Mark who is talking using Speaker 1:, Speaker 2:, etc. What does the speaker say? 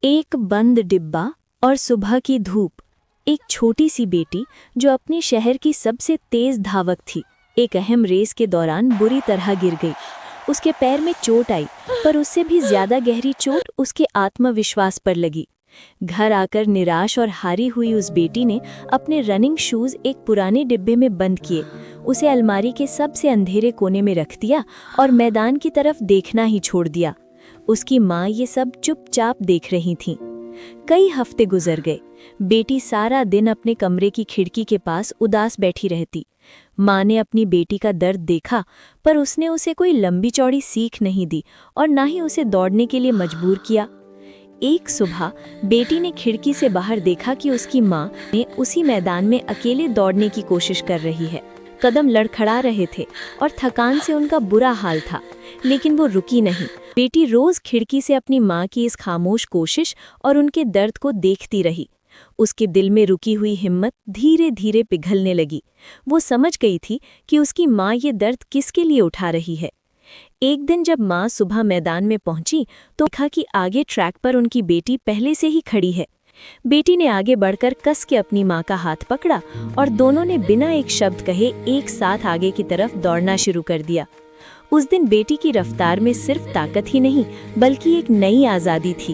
Speaker 1: एक बंद डिब्बा और सुबह की धूप। एक छोटी सी बेटी जो अपने शहर की सबसे तेज धावक थी, एक अहम रेस के दौरान बुरी तरह गिर गई। उसके पैर में चोट आई, पर उससे भी ज्यादा गहरी चोट उसके आत्मविश्वास पर लगी। घर आकर निराश और हारी हुई उस बेटी ने अपने रनिंग शूज एक पुराने डिब्बे में बंद किए, उसे अलमारी के सबसे अंधेरे कोने में रख दिया और मैदान की तरफ देखना ही छोड़ दिया। उसकी माँ ये सब चुपचाप देख रही थीं। कई हफ्ते गुजर गए। बेटी सारा दिन अपने कमरे की खिड़की के पास उदास बैठी रहती। माँ ने अपनी बेटी का दर्द देखा, पर उसने उसे कोई लंबी चौड़ी सीख नहीं दी और ना ही उसे दौड़ने के लिए मजबूर किया। एक सुबह बेटी ने खिड़की से बाहर देखा कि उसकी माँ ने उसी मैदान में अकेले दौड़ने की कोशिश कर रही है। कदम लड़खड़ा रहे थे और थकान से उनका बुरा हाल था, लेकिन वो रुकी नहीं। बेटी रोज खिड़की से अपनी माँ की इस खामोश कोशिश और उनके दर्द को देखती रही। उसके दिल में रुकी हुई हिम्मत धीरे धीरे पिघलने लगी। वो समझ गई थी कि उसकी माँ ये दर्द किसके लिए उठा रही है। एक दिन जब माँ सुबह मैदान में पहुंची तो देखा कि आगे ट्रैक पर उनकी बेटी पहले से ही खड़ी है। बेटी ने आगे बढ़कर कस के अपनी माँ का हाथ पकड़ा और दोनों ने बिना एक शब्द कहे एक साथ आगे की तरफ दौड़ना शुरू कर दिया। उस दिन बेटी की रफ्तार में सिर्फ ताकत ही नहीं, बल्कि एक नई आज़ादी थी।